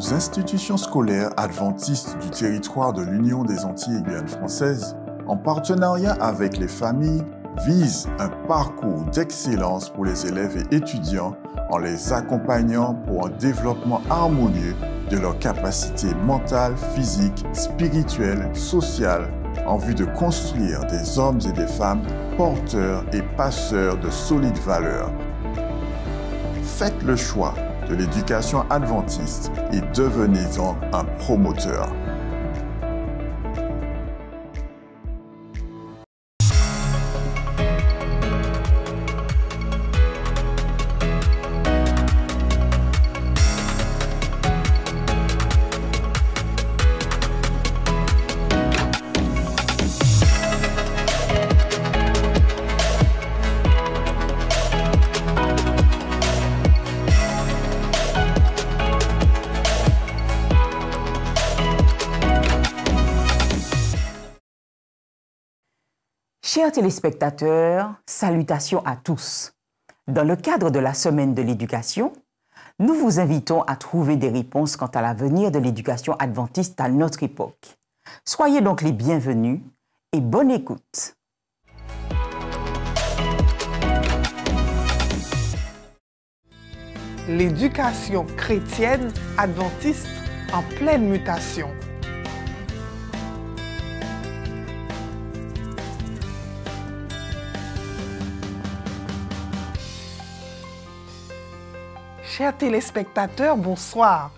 aux institutions scolaires adventistes du territoire de l'Union des Antilles et Guyane françaises, en partenariat avec les familles, vise un parcours d'excellence pour les élèves et étudiants en les accompagnant pour un développement harmonieux de leurs capacités mentales, physiques, spirituelles, sociales, en vue de construire des hommes et des femmes porteurs et passeurs de solides valeurs. Faites le choix de l'éducation adventiste et devenez-en un promoteur. Chers téléspectateurs, salutations à tous. Dans le cadre de la Semaine de l'éducation, nous vous invitons à trouver des réponses quant à l'avenir de l'éducation adventiste à notre époque. Soyez donc les bienvenus et bonne écoute. L'éducation chrétienne adventiste en pleine mutation. Chers téléspectateurs, bonsoir.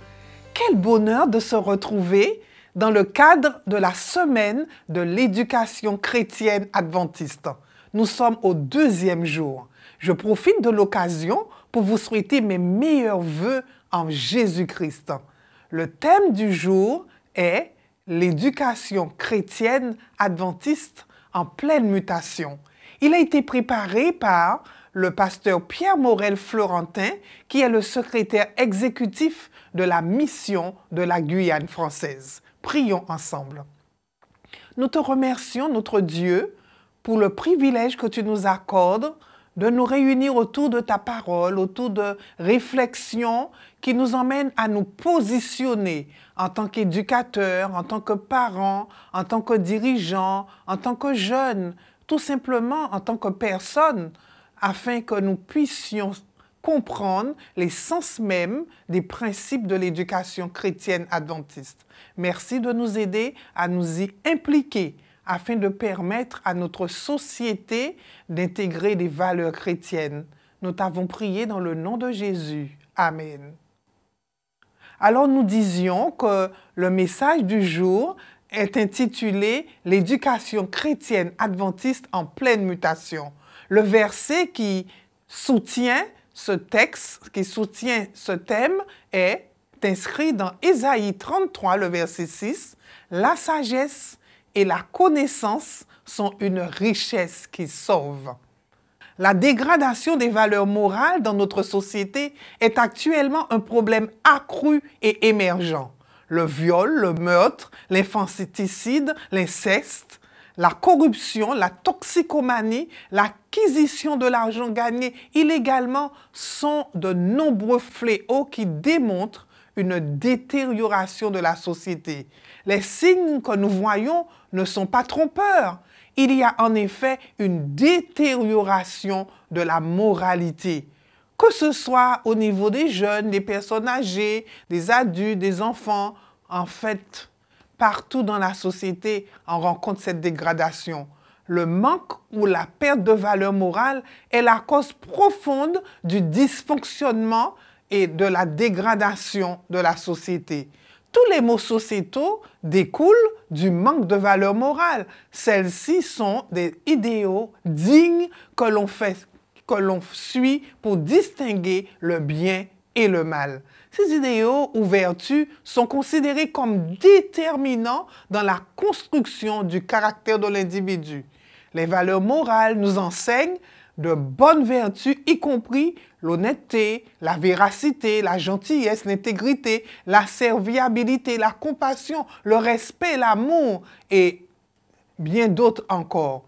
Quel bonheur de se retrouver dans le cadre de la Semaine de l'éducation chrétienne adventiste. Nous sommes au 2e jour. Je profite de l'occasion pour vous souhaiter mes meilleurs vœux en Jésus-Christ. Le thème du jour est l'éducation chrétienne adventiste en pleine mutation. Il a été préparé par le pasteur Pierre Morel-Florentin, qui est le secrétaire exécutif de la mission de la Guyane française. Prions ensemble. Nous te remercions, notre Dieu, pour le privilège que tu nous accordes de nous réunir autour de ta parole, autour de réflexions qui nous emmènent à nous positionner en tant qu'éducateurs, en tant que parents, en tant que dirigeants, en tant que jeunes, tout simplement en tant que personnes, afin que nous puissions comprendre l'essence même des principes de l'éducation chrétienne adventiste. Merci de nous aider à nous y impliquer afin de permettre à notre société d'intégrer des valeurs chrétiennes. Nous t'avons prié dans le nom de Jésus. Amen. Alors nous disions que le message du jour est intitulé « L'éducation chrétienne adventiste en pleine mutation ». Le verset qui soutient ce texte, qui soutient ce thème, est inscrit dans Ésaïe 33, le verset 6. « La sagesse et la connaissance sont une richesse qui sauve. » La dégradation des valeurs morales dans notre société est actuellement un problème accru et émergent. Le viol, le meurtre, l'infanticide, l'inceste, la corruption, la toxicomanie, l'acquisition de l'argent gagné illégalement sont de nombreux fléaux qui démontrent une détérioration de la société. Les signes que nous voyons ne sont pas trompeurs. Il y a en effet une détérioration de la moralité, que ce soit au niveau des jeunes, des personnes âgées, des adultes, des enfants. En fait, partout dans la société, on rencontre cette dégradation. Le manque ou la perte de valeur morale est la cause profonde du dysfonctionnement et de la dégradation de la société. Tous les maux sociétaux découlent du manque de valeur morale. Celles-ci sont des idéaux dignes que l'on suit pour distinguer le bien et le mal. Ces idéaux ou vertus sont considérés comme déterminants dans la construction du caractère de l'individu. Les valeurs morales nous enseignent de bonnes vertus, y compris l'honnêteté, la véracité, la gentillesse, l'intégrité, la serviabilité, la compassion, le respect, l'amour et bien d'autres encore.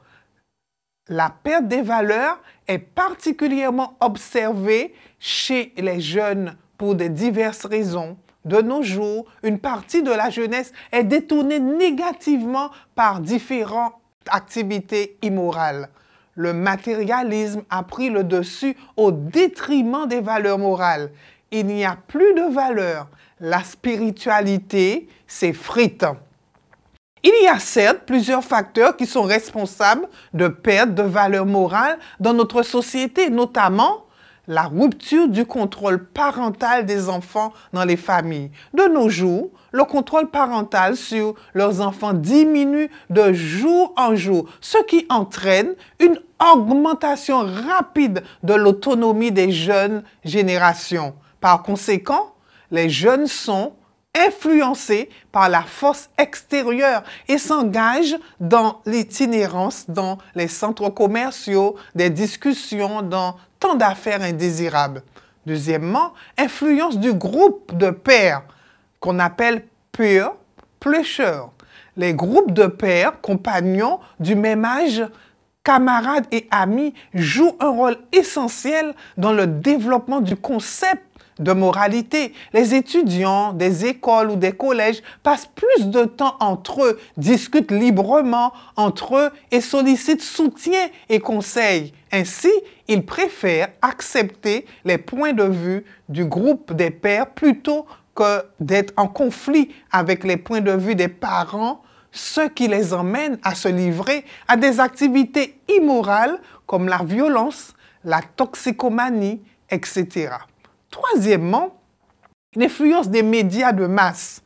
La perte des valeurs est particulièrement observée chez les jeunes pour de diverses raisons. de nos jours, une partie de la jeunesse est détournée négativement par différentes activités immorales. Le matérialisme a pris le dessus au détriment des valeurs morales. Il n'y a plus de valeurs. La spiritualité s'effrite. Il y a certes plusieurs facteurs qui sont responsables de perte de valeurs morales dans notre société, notamment la rupture du contrôle parental des enfants dans les familles. De nos jours, le contrôle parental sur leurs enfants diminue de jour en jour, ce qui entraîne une augmentation rapide de l'autonomie des jeunes générations. Par conséquent, les jeunes sont influencés par la force extérieure et s'engagent dans l'itinérance, dans les centres commerciaux, des discussions, dans tant d'affaires indésirables. Deuxièmement, influence du groupe de pairs qu'on appelle peer pressure. Les groupes de pairs, compagnons du même âge, camarades et amis, jouent un rôle essentiel dans le développement du concept de moralité. Les étudiants des écoles ou des collèges passent plus de temps entre eux, discutent librement entre eux et sollicitent soutien et conseils. Ainsi, ils préfèrent accepter les points de vue du groupe des pairs plutôt que d'être en conflit avec les points de vue des parents, ce qui les emmène à se livrer à des activités immorales comme la violence, la toxicomanie, etc. Troisièmement, l'influence des médias de masse.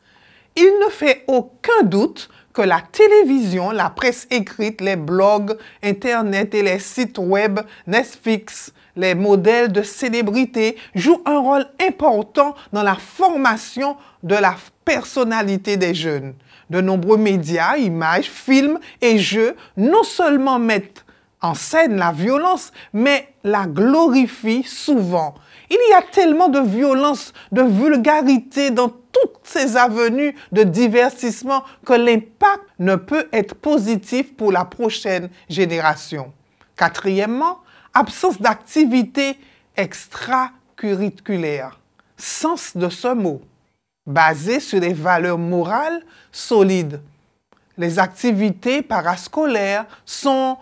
Il ne fait aucun doute que la télévision, la presse écrite, les blogs, Internet et les sites web, Netflix, les modèles de célébrités jouent un rôle important dans la formation de la personnalité des jeunes. De nombreux médias, images, films et jeux non seulement mettent en scène la violence, mais la glorifient souvent. Il y a tellement de violence, de vulgarité dans toutes ces avenues de divertissement que l'impact ne peut être positif pour la prochaine génération. Quatrièmement, absence d'activité extracurriculaire. Sens de ce mot, basé sur des valeurs morales solides. Les activités parascolaires sont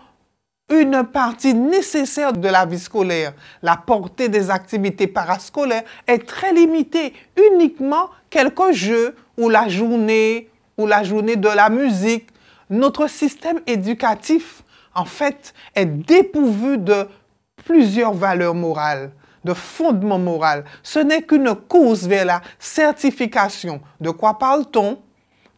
une partie nécessaire de la vie scolaire. La portée des activités parascolaires est très limitée, uniquement quelques jeux ou la journée de la musique. Notre système éducatif, en fait, est dépourvu de plusieurs valeurs morales, de fondements moraux. Ce n'est qu'une course vers la certification. De quoi parle-t-on?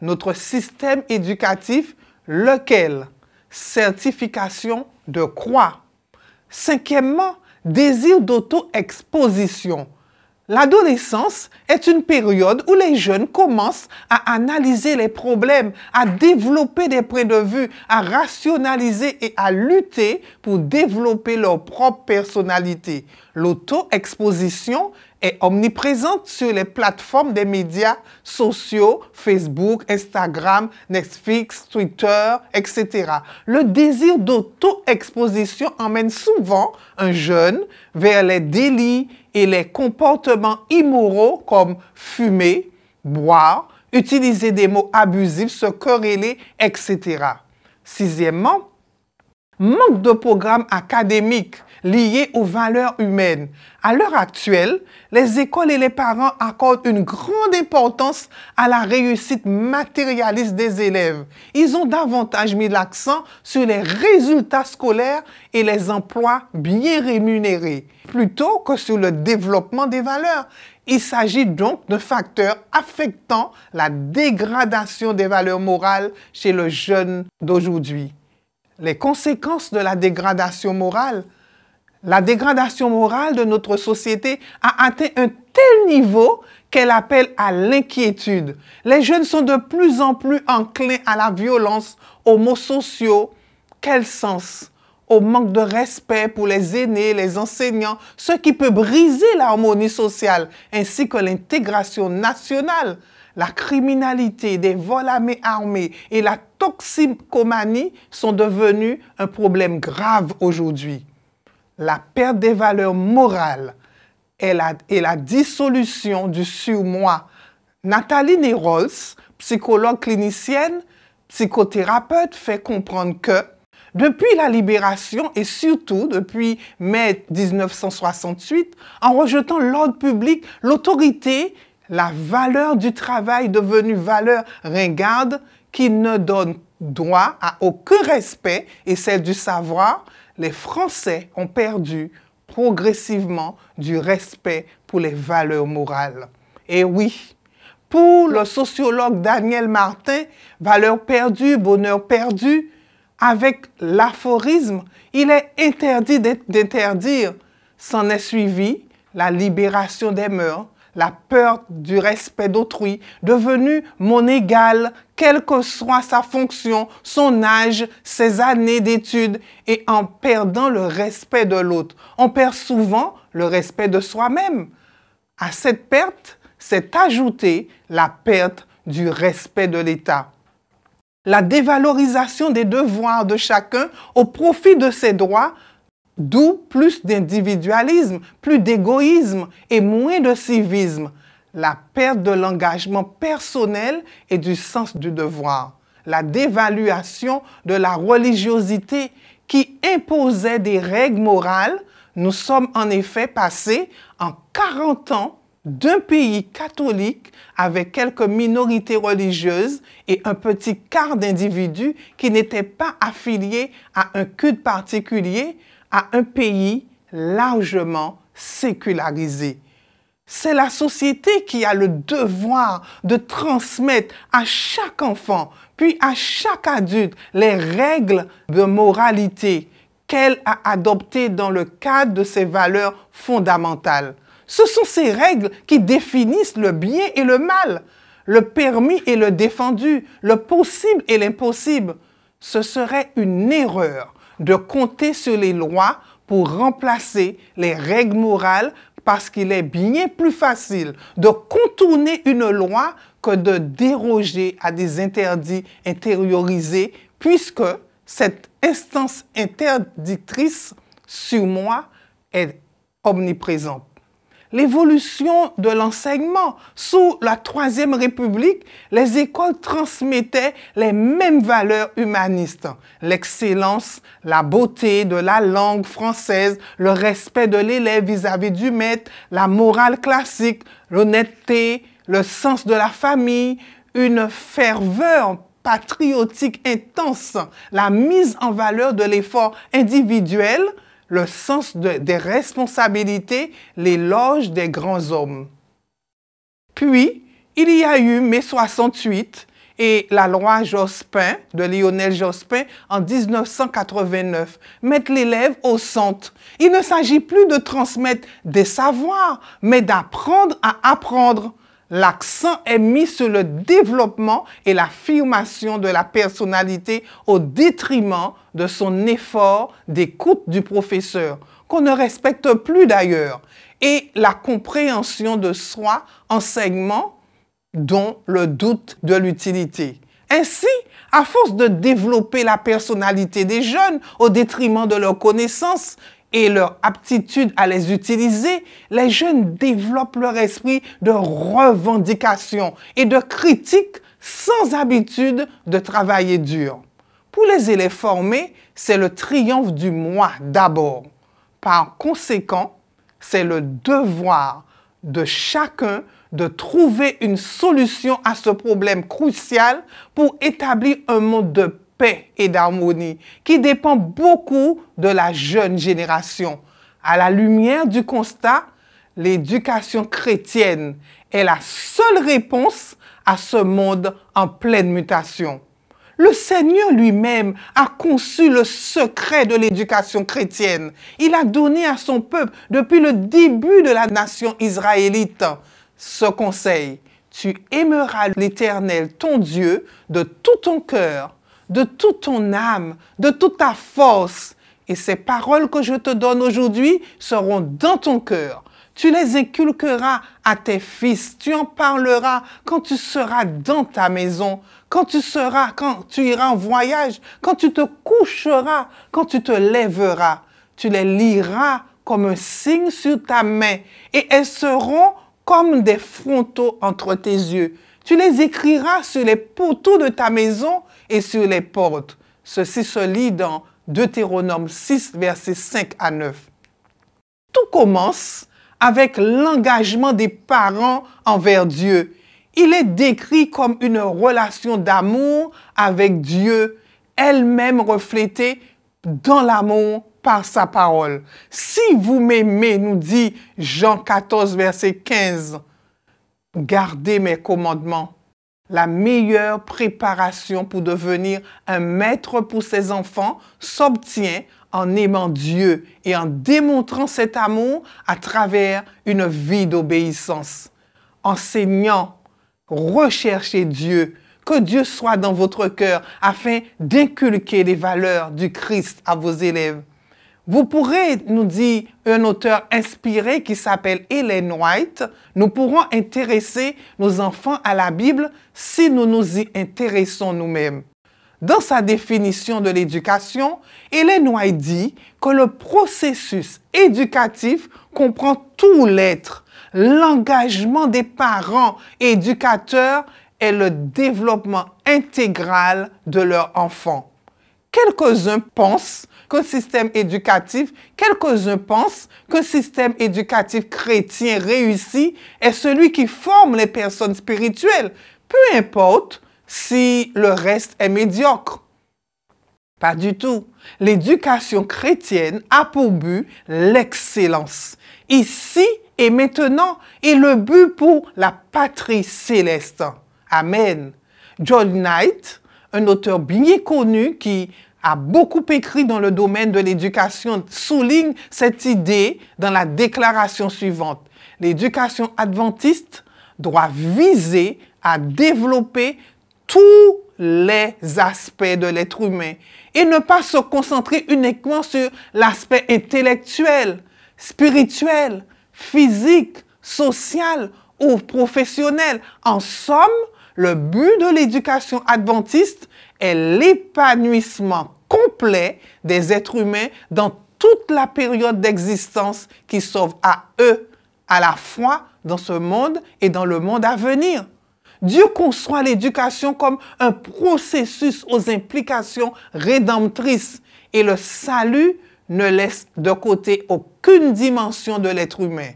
Notre système éducatif, lequel? Certification de quoi? Cinquièmement, désir d'auto-exposition. L'adolescence est une période où les jeunes commencent à analyser les problèmes, à développer des points de vue, à rationaliser et à lutter pour développer leur propre personnalité. L'auto-exposition est omniprésente sur les plateformes des médias sociaux, Facebook, Instagram, Netflix, Twitter, etc. Le désir d'auto-exposition emmène souvent un jeune vers les délits et les comportements immoraux comme fumer, boire, utiliser des mots abusifs, se quereller, etc. Sixièmement, manque de programmes académiques liés aux valeurs humaines. À l'heure actuelle, les écoles et les parents accordent une grande importance à la réussite matérialiste des élèves. Ils ont davantage mis l'accent sur les résultats scolaires et les emplois bien rémunérés, plutôt que sur le développement des valeurs. Il s'agit donc d'un facteur affectant la dégradation des valeurs morales chez le jeune d'aujourd'hui. Les conséquences de la dégradation morale. La dégradation morale de notre société a atteint un tel niveau qu'elle appelle à l'inquiétude. Les jeunes sont de plus en plus enclins à la violence, aux maux sociaux. Quel sens? Au manque de respect pour les aînés, les enseignants, ce qui peut briser l'harmonie sociale, ainsi que l'intégration nationale. La criminalité, des vols à main armée et la toxicomanie sont devenus un problème grave aujourd'hui. La perte des valeurs morales et la dissolution du surmoi Nathalie Nerols, psychologue clinicienne, psychothérapeute, fait comprendre que depuis la libération et surtout depuis mai 1968, en rejetant l'ordre public, l'autorité, la valeur du travail devenue valeur ringarde qui ne donne droit à aucun respect et celle du savoir, les Français ont perdu progressivement du respect pour les valeurs morales. Et oui, pour le sociologue Daniel Martin, valeur perdue, bonheur perdu, avec l'aphorisme, il est interdit d'interdire. S'en est suivi la libération des mœurs, la peur du respect d'autrui, devenu mon égal, quelle que soit sa fonction, son âge, ses années d'études, et en perdant le respect de l'autre, on perd souvent le respect de soi-même. À cette perte s'est ajoutée la perte du respect de l'État. La dévalorisation des devoirs de chacun au profit de ses droits, d'où plus d'individualisme, plus d'égoïsme et moins de civisme. La perte de l'engagement personnel et du sens du devoir. La dévaluation de la religiosité qui imposait des règles morales. Nous sommes en effet passés en 40 ans d'un pays catholique avec quelques minorités religieuses et un petit quart d'individus qui n'étaient pas affiliés à un culte particulier, à un pays largement sécularisé. C'est la société qui a le devoir de transmettre à chaque enfant, puis à chaque adulte, les règles de moralité qu'elle a adoptées dans le cadre de ses valeurs fondamentales. Ce sont ces règles qui définissent le bien et le mal, le permis et le défendu, le possible et l'impossible. Ce serait une erreur de compter sur les lois pour remplacer les règles morales parce qu'il est bien plus facile de contourner une loi que de déroger à des interdits intériorisés puisque cette instance interdictrice sur moi est omniprésente. L'évolution de l'enseignement. Sous la Troisième République, les écoles transmettaient les mêmes valeurs humanistes. L'excellence, la beauté de la langue française, le respect de l'élève vis-à-vis du maître, la morale classique, l'honnêteté, le sens de la famille, une ferveur patriotique intense, la mise en valeur de l'effort individuel, le sens des responsabilités, l'éloge des grands hommes. Puis, il y a eu mai 68 et la loi Jospin, de Lionel Jospin, en 1989, mettre l'élève au centre. Il ne s'agit plus de transmettre des savoirs, mais d'apprendre à apprendre. L'accent est mis sur le développement et l'affirmation de la personnalité au détriment de son effort d'écoute du professeur, qu'on ne respecte plus d'ailleurs, et la compréhension de soi, enseignement, dont le doute de l'utilité. Ainsi, à force de développer la personnalité des jeunes au détriment de leurs connaissances, et leur aptitude à les utiliser, les jeunes développent leur esprit de revendication et de critique sans habitude de travailler dur. Pour les élèves formés, c'est le triomphe du moi d'abord. Par conséquent, c'est le devoir de chacun de trouver une solution à ce problème crucial pour établir un monde de paix et d'harmonie qui dépend beaucoup de la jeune génération. À la lumière du constat, l'éducation chrétienne est la seule réponse à ce monde en pleine mutation. Le Seigneur lui-même a conçu le secret de l'éducation chrétienne. Il a donné à son peuple, depuis le début de la nation israélite, ce conseil. Tu aimeras l'Éternel, ton Dieu, de tout ton cœur, de toute ton âme, de toute ta force. Et ces paroles que je te donne aujourd'hui seront dans ton cœur. Tu les inculqueras à tes fils. Tu en parleras quand tu seras dans ta maison, quand tu iras en voyage, quand tu te coucheras, quand tu te lèveras. Tu les liras comme un signe sur ta main et elles seront comme des frontaux entre tes yeux. Tu les écriras sur les poteaux de ta maison et sur les portes. Ceci se lit dans Deutéronome 6, versets 5 à 9. Tout commence avec l'engagement des parents envers Dieu. Il est décrit comme une relation d'amour avec Dieu, elle-même reflétée dans l'amour par sa parole. Si vous m'aimez, nous dit Jean 14, verset 15, gardez mes commandements. La meilleure préparation pour devenir un maître pour ses enfants s'obtient en aimant Dieu et en démontrant cet amour à travers une vie d'obéissance. Enseignant, recherchez Dieu, que Dieu soit dans votre cœur afin d'inculquer les valeurs du Christ à vos élèves. Vous pourrez, nous dit un auteur inspiré qui s'appelle Ellen White, nous pourrons intéresser nos enfants à la Bible si nous nous y intéressons nous-mêmes. Dans sa définition de l'éducation, Ellen White dit que le processus éducatif comprend tout l'être. L'engagement des parents et éducateurs est le développement intégral de leur enfant. Quelques-uns pensent qu'un système éducatif chrétien réussi est celui qui forme les personnes spirituelles, peu importe si le reste est médiocre. Pas du tout. L'éducation chrétienne a pour but l'excellence, ici et maintenant, et le but pour la patrie céleste. Amen. John Knight, un auteur bien connu qui a beaucoup écrit dans le domaine de l'éducation, souligne cette idée dans la déclaration suivante. L'éducation adventiste doit viser à développer tous les aspects de l'être humain et ne pas se concentrer uniquement sur l'aspect intellectuel, spirituel, physique, social ou professionnel. En somme, le but de l'éducation adventiste est l'épanouissement complet des êtres humains dans toute la période d'existence qui s'offre à eux, à la fois dans ce monde et dans le monde à venir. Dieu conçoit l'éducation comme un processus aux implications rédemptrices et le salut ne laisse de côté aucune dimension de l'être humain.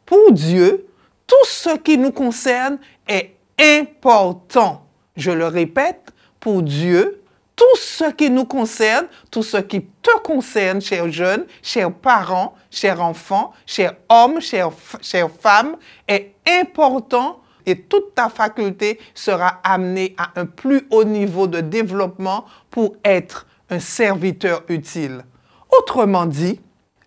Pour Dieu, tout ce qui nous concerne est important. Je le répète, pour Dieu, tout ce qui nous concerne, tout ce qui te concerne, chers jeunes, chers parents, chers enfants, chers hommes, chères femmes, est important et toute ta faculté sera amenée à un plus haut niveau de développement pour être un serviteur utile. Autrement dit,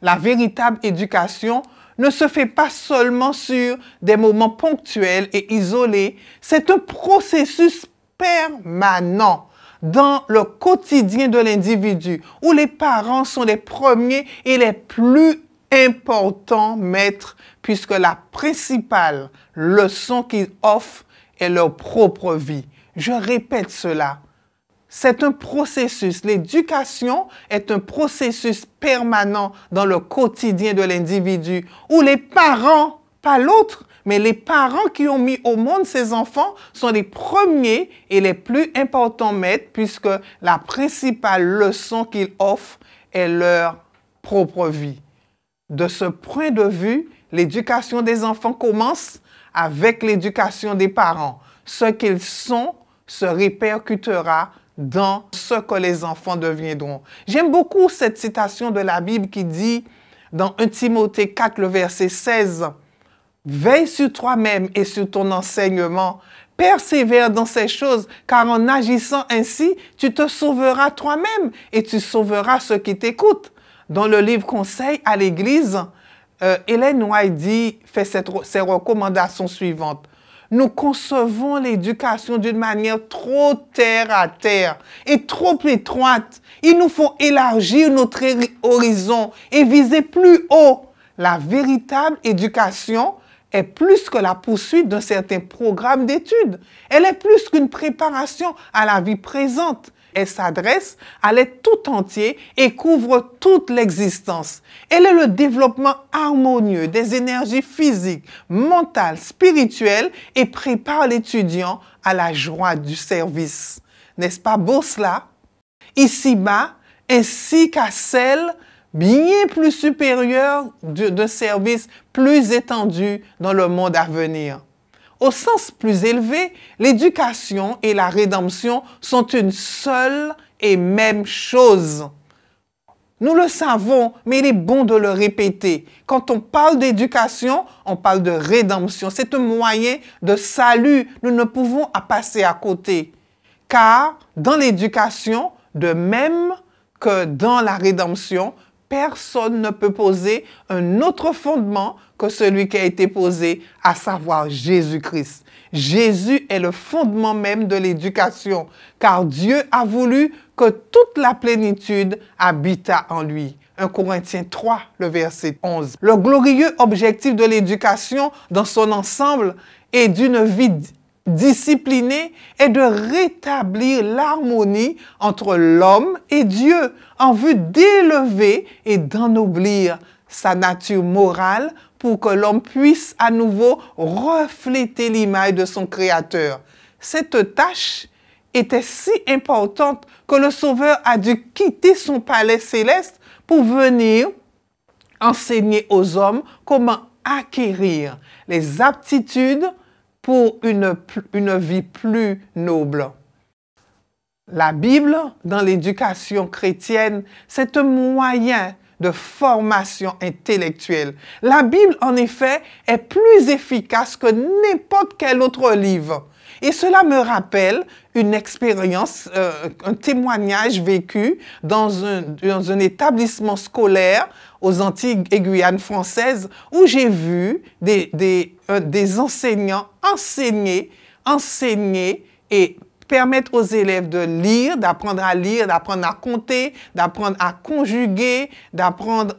la véritable éducation ne se fait pas seulement sur des moments ponctuels et isolés, c'est un processus permanent dans le quotidien de l'individu où les parents sont les premiers et les plus importants maîtres puisque la principale leçon qu'ils offrent est leur propre vie. Je répète cela. C'est un processus. L'éducation est un processus permanent dans le quotidien de l'individu où les parents, pas l'autre, mais les parents qui ont mis au monde ces enfants sont les premiers et les plus importants maîtres puisque la principale leçon qu'ils offrent est leur propre vie. De ce point de vue, l'éducation des enfants commence avec l'éducation des parents. Ce qu'ils sont se répercutera dans ce que les enfants deviendront. J'aime beaucoup cette citation de la Bible qui dit dans 1 Timothée 4, le verset 16, « Veille sur toi-même et sur ton enseignement, persévère dans ces choses, car en agissant ainsi, tu te sauveras toi-même et tu sauveras ceux qui t'écoutent. » Dans le livre Conseil à l'Église, Ellen White fait ces recommandations suivantes. Nous concevons l'éducation d'une manière trop terre à terre et trop étroite. Il nous faut élargir notre horizon et viser plus haut. La véritable éducation est plus que la poursuite d'un certain programme d'études. Elle est plus qu'une préparation à la vie présente. Elle s'adresse à l'être tout entier et couvre toute l'existence. Elle est le développement harmonieux des énergies physiques, mentales, spirituelles et prépare l'étudiant à la joie du service. N'est-ce pas beau cela? Ici-bas, ainsi qu'à celle bien plus supérieure d'un service plus étendu dans le monde à venir. Au sens plus élevé, l'éducation et la rédemption sont une seule et même chose. Nous le savons, mais il est bon de le répéter. Quand on parle d'éducation, on parle de rédemption. C'est un moyen de salut. Nous ne pouvons pas passer à côté. Car dans l'éducation, de même que dans la rédemption, personne ne peut poser un autre fondement que celui qui a été posé, à savoir Jésus-Christ. Jésus est le fondement même de l'éducation, car Dieu a voulu que toute la plénitude habitât en lui. 1 Corinthiens 3, le verset 11. Le glorieux objectif de l'éducation dans son ensemble et d'une vie disciplinée est de rétablir l'harmonie entre l'homme et Dieu en vue d'élever et d'ennoblir sa nature morale pour que l'homme puisse à nouveau refléter l'image de son Créateur. Cette tâche était si importante que le Sauveur a dû quitter son palais céleste pour venir enseigner aux hommes comment acquérir les aptitudes pour une vie plus noble. La Bible, dans l'éducation chrétienne, c'est un moyen de formation intellectuelle. La Bible, en effet, est plus efficace que n'importe quel autre livre. Et cela me rappelle une expérience, un témoignage vécu dans un établissement scolaire aux Antilles et Guyane françaises où j'ai vu des enseignants enseigner et permettre aux élèves de lire, d'apprendre à compter, d'apprendre à conjuguer, d'apprendre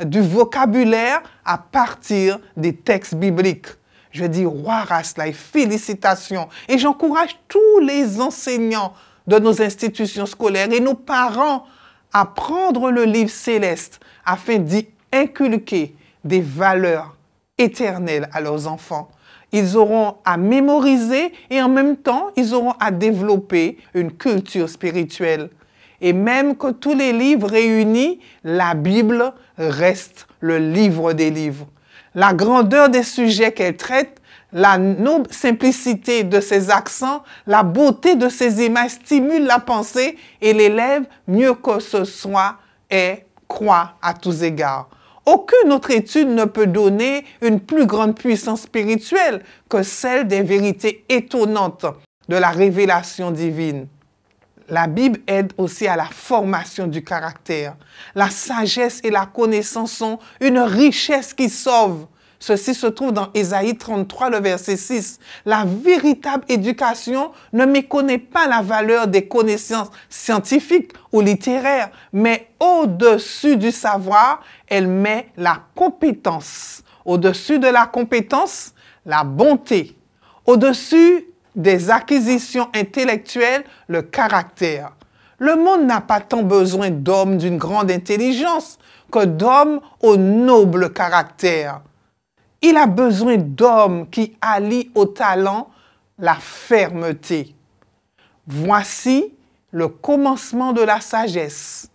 du vocabulaire à partir des textes bibliques. Je dis roi Raslay, félicitations. Et j'encourage tous les enseignants de nos institutions scolaires et nos parents à prendre le livre céleste afin d'y inculquer des valeurs éternelles à leurs enfants. Ils auront à mémoriser et en même temps, ils auront à développer une culture spirituelle. Et même que tous les livres réunis, la Bible reste le livre des livres. La grandeur des sujets qu'elle traite, la noble simplicité de ses accents, la beauté de ses images stimulent la pensée et l'élève, mieux que ce soit, croit à tous égards. Aucune autre étude ne peut donner une plus grande puissance spirituelle que celle des vérités étonnantes de la révélation divine. La Bible aide aussi à la formation du caractère. La sagesse et la connaissance sont une richesse qui sauve. Ceci se trouve dans Ésaïe 33, le verset 6. La véritable éducation ne méconnaît pas la valeur des connaissances scientifiques ou littéraires, mais au-dessus du savoir, elle met la compétence. Au-dessus de la compétence, la bonté. Au-dessus des acquisitions intellectuelles, le caractère. Le monde n'a pas tant besoin d'hommes d'une grande intelligence que d'hommes au noble caractère. Il a besoin d'hommes qui allient au talent la fermeté. Voici le commencement de la sagesse.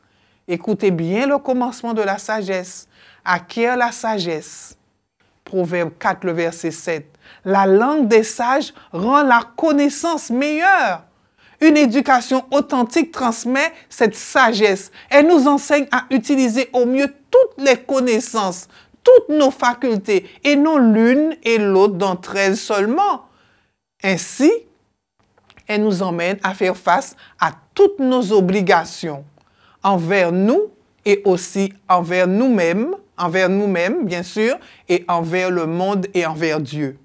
Écoutez bien le commencement de la sagesse. Acquiert la sagesse. Proverbe 4, le verset 7. La langue des sages rend la connaissance meilleure. Une éducation authentique transmet cette sagesse. Elle nous enseigne à utiliser au mieux toutes les connaissances, toutes nos facultés, et non l'une et l'autre d'entre elles seulement. Ainsi, elle nous emmène à faire face à toutes nos obligations envers nous et aussi envers nous-mêmes, bien sûr, et envers le monde et envers Dieu.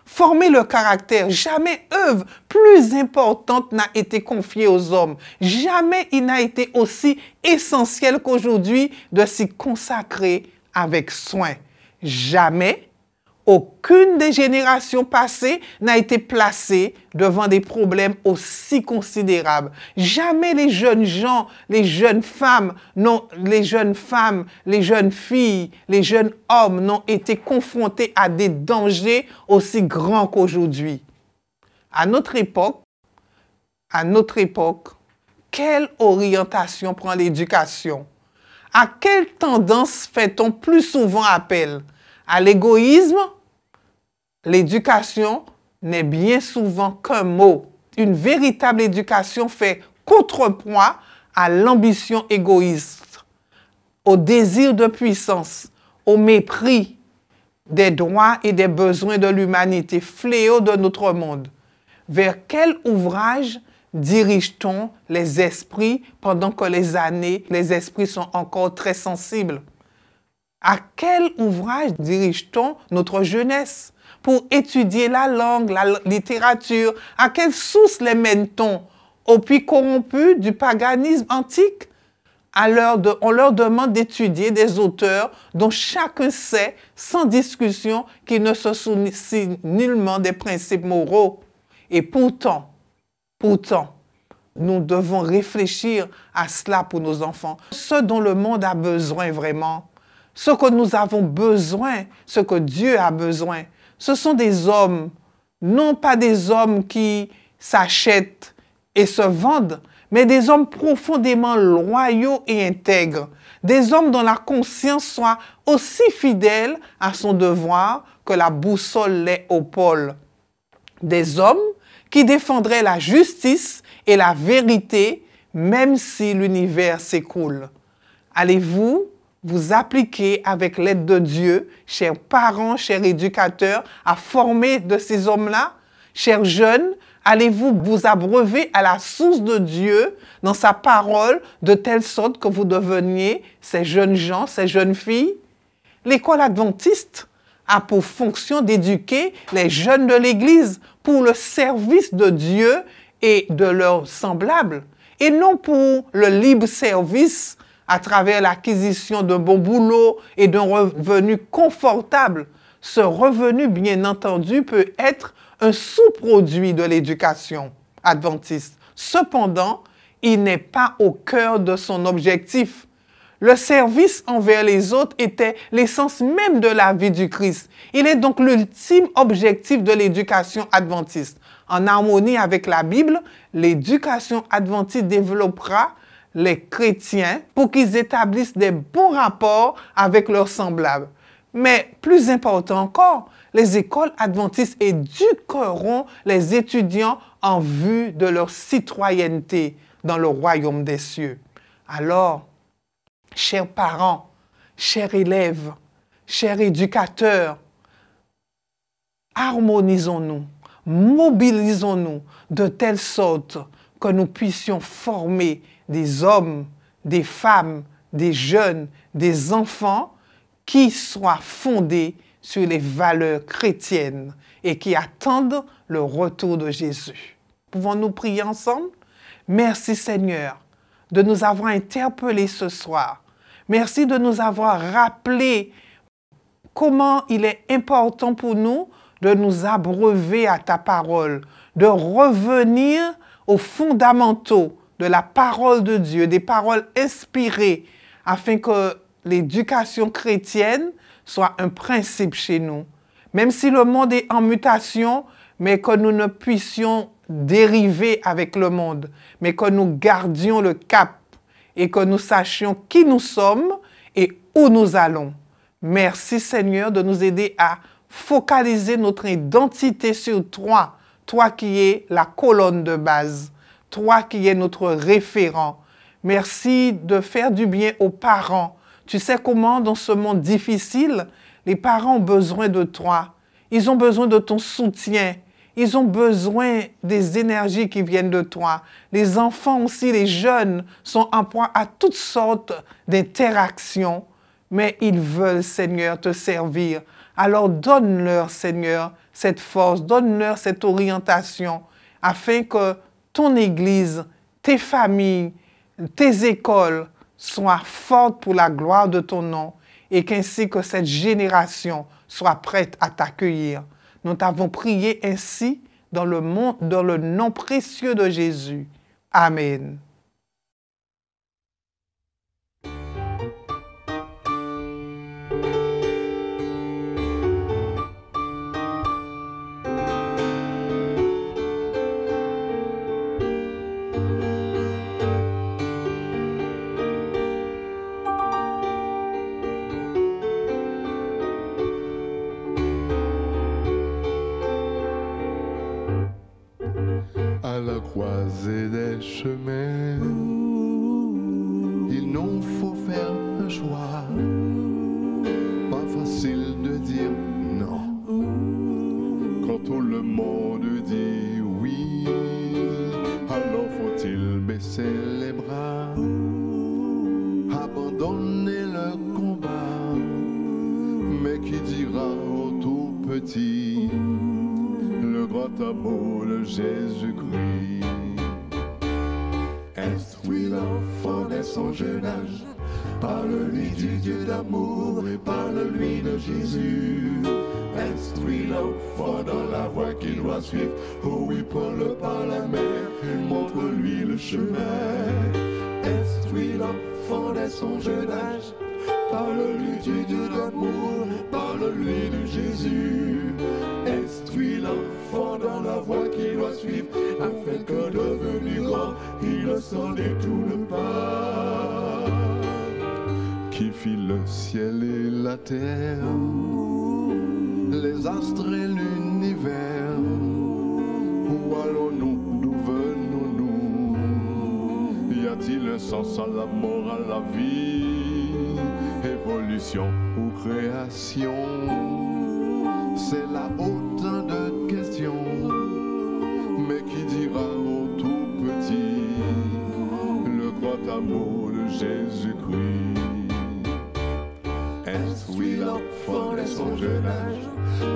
Former le caractère, jamais œuvre plus importante n'a été confiée aux hommes. Jamais il n'a été aussi essentiel qu'aujourd'hui de s'y consacrer avec soin. Jamais Aucune des générations passées n'a été placée devant des problèmes aussi considérables. Jamais les jeunes gens, les jeunes femmes, les jeunes filles, les jeunes hommes n'ont été confrontés à des dangers aussi grands qu'aujourd'hui. À notre époque, quelle orientation prend l'éducation? À quelle tendance fait-on plus souvent appel? À l'égoïsme? L'éducation n'est bien souvent qu'un mot. Une véritable éducation fait contrepoids à l'ambition égoïste, au désir de puissance, au mépris des droits et des besoins de l'humanité, fléau de notre monde. Vers quel ouvrage dirige-t-on les esprits pendant que les esprits sont encore très sensibles? À quel ouvrage dirige-t-on notre jeunesse pour étudier la langue, la littérature? À quelle source les mène-t-on? Au puits corrompu du paganisme antique? On leur demande d'étudier des auteurs dont chacun sait, sans discussion, qu'ils ne se soucient nullement des principes moraux. Et pourtant, nous devons réfléchir à cela pour nos enfants. Ce dont le monde a besoin vraiment, ce que nous avons besoin, ce que Dieu a besoin, ce sont des hommes, non pas des hommes qui s'achètent et se vendent, mais des hommes profondément loyaux et intègres, des hommes dont la conscience soit aussi fidèle à son devoir que la boussole l'est au pôle, des hommes qui défendraient la justice et la vérité, même si l'univers s'écroule. Allez-vous vous appliquer avec l'aide de Dieu, chers parents, chers éducateurs, à former de ces hommes-là? Chers jeunes, allez-vous vous abreuver à la source de Dieu dans sa parole de telle sorte que vous deveniez ces jeunes gens, ces jeunes filles? L'école adventiste a pour fonction d'éduquer les jeunes de l'Église pour le service de Dieu et de leurs semblables, et non pour le libre service à travers l'acquisition d'un bon boulot et d'un revenu confortable. Ce revenu, bien entendu, peut être un sous-produit de l'éducation adventiste. Cependant, il n'est pas au cœur de son objectif. Le service envers les autres était l'essence même de la vie du Christ. Il est donc l'ultime objectif de l'éducation adventiste. En harmonie avec la Bible, l'éducation adventiste développera les chrétiens pour qu'ils établissent des bons rapports avec leurs semblables. Mais plus important encore, les écoles adventistes éduqueront les étudiants en vue de leur citoyenneté dans le royaume des cieux. Alors, chers parents, chers élèves, chers éducateurs, harmonisons-nous, mobilisons-nous de telle sorte que nous puissions former des hommes, des femmes, des jeunes, des enfants qui soient fondés sur les valeurs chrétiennes et qui attendent le retour de Jésus. Pouvons-nous prier ensemble? Merci Seigneur de nous avoir interpellés ce soir. Merci de nous avoir rappelé comment il est important pour nous de nous abreuver à ta parole, de revenir aux fondamentaux de la parole de Dieu, des paroles inspirées, afin que l'éducation chrétienne soit un principe chez nous. Même si le monde est en mutation, mais que nous ne puissions dériver avec le monde, mais que nous gardions le cap et que nous sachions qui nous sommes et où nous allons. Merci Seigneur de nous aider à focaliser notre identité sur toi, toi qui es la colonne de base, toi qui es notre référent. Merci de faire du bien aux parents. Tu sais comment, dans ce monde difficile, les parents ont besoin de toi. Ils ont besoin de ton soutien. Ils ont besoin des énergies qui viennent de toi. Les enfants aussi, les jeunes, sont en proie à toutes sortes d'interactions, mais ils veulent, Seigneur, te servir. Alors donne-leur, Seigneur, cette force, donne-leur cette orientation, afin que ton Église, tes familles, tes écoles soient fortes pour la gloire de ton nom, et qu'ainsi que cette génération soit prête à t'accueillir. Nous t'avons prié ainsi dans le nom précieux de Jésus. Amen. À la croisée des chemins, il nous faut faire un choix. Pas facile de dire non quand tout le monde dit oui. Alors faut-il baisser les bras, abandonner le combat? Mais qui dira au tout petit le grand amour de Jésus-Christ? Instruis l'enfant dès son jeune âge, parle-lui du Dieu d'amour et parle-lui de Jésus. Instruis l'enfant dans la voie qu'il doit suivre, oh oui, prends-le par la main et montre-lui le chemin. Instruis l'enfant dès son jeune âge, parle-lui du Dieu d'amour, parle-lui de Jésus. Instruis l'enfant dans la voie qu'il doit suivre, afin que devenu grand, il ne s'en détourne pas. Qui fit le ciel et la terre, les astres et l'univers? Où allons-nous, d'où venons-nous? Y a-t-il un sens à la mort, à la vie? Évolution ou création? C'est là autant de questions, mais qui dira au tout petit le grand amour de Jésus-Christ? Instruis l'enfant dès son jeune âge,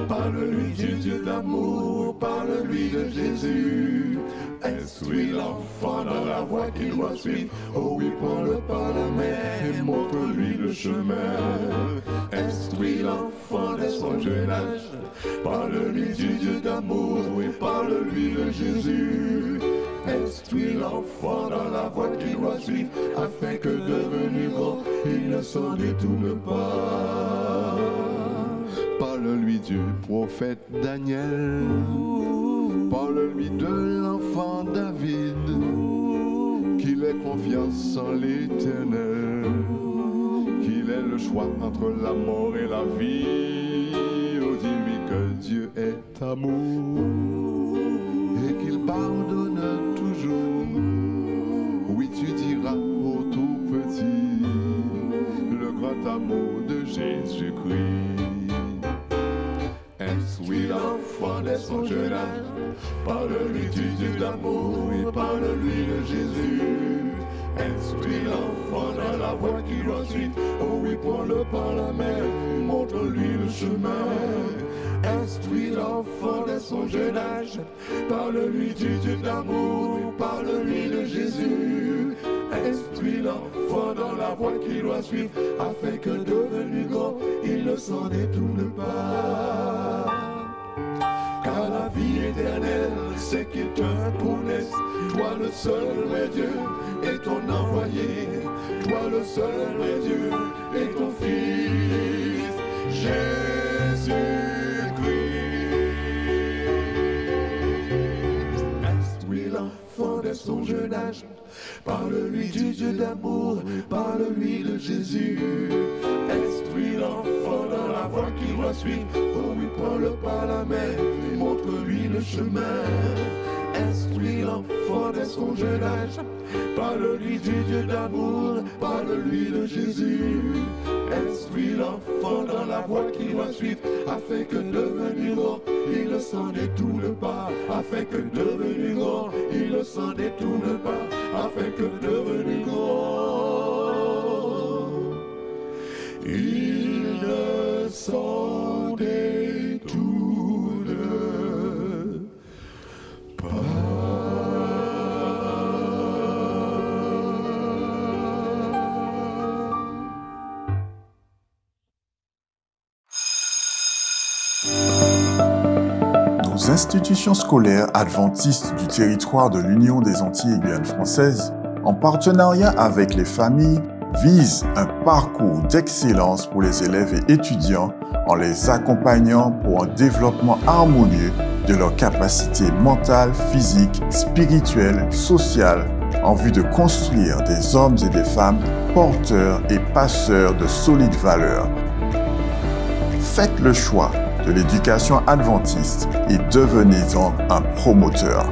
parle-lui du Dieu d'amour, parle-lui de Jésus. Instruis l'enfant dans la voie qu'il doit suivre, oh oui, prends-le par la main et montre-lui le chemin. Instruis l'enfant dès son jeune âge, parle-lui du Dieu d'amour et parle-lui de Jésus. Instruis l'enfant dans la voie qu'il doit suivre, afin que devenu grand, il ne s'en détourne pas. Parle-lui du prophète Daniel, parle-lui de l'enfant David, qu'il ait confiance en l'Éternel, qu'il ait le choix entre la mort et la vie. Oh, dis-lui que Dieu est amour et qu'il pardonne toujours. Oui, tu diras au tout petit le grand amour de Jésus-Christ. Instruis l'enfant dès son jeune âge, parle-lui du Dieu d'amour et parle-lui de Jésus. Instruis l'enfant dans la voie qu'il doit suivre, oh oui, prends-le par la main, montre-lui le chemin. Instruis l'enfant dès son jeune âge, parle-lui du Dieu d'amour, parle-lui de Jésus. Instruis l'enfant dans la voie qu'il doit suivre, afin que devenu grand, il ne s'en détourne pas. Car la vie éternelle, c'est qu'il te connaisse, toi le seul vrai Dieu et ton envoyé, toi le seul vrai Dieu et ton Fils, Jésus-Christ. Instruis l'enfant dès son jeune âge, parle-lui du Dieu d'amour, parle-lui de Jésus. Instruis l'enfant dans la voie qu'il doit suivre, oh oui, prends-le par la main et montre-lui le chemin. Instruis l'enfant dès son jeune âge, parle-lui du Dieu d'amour, parle-lui de Jésus. Instruis l'enfant dans la voie qu'il doit suivre, afin que devenu grand, il ne s'en détourne pas. Afin que devenu grand, il ne s'en détourne pas. Afin que devenu grand, il ne s'en détourne pas. aux institutions scolaires adventistes du territoire de l'Union des Antilles et Guyane française, en partenariat avec les familles, vise un parcours d'excellence pour les élèves et étudiants en les accompagnant pour un développement harmonieux de leurs capacités mentales, physiques, spirituelles, sociales, en vue de construire des hommes et des femmes porteurs et passeurs de solides valeurs. Faites le choix de l'éducation adventiste et devenez-en un promoteur.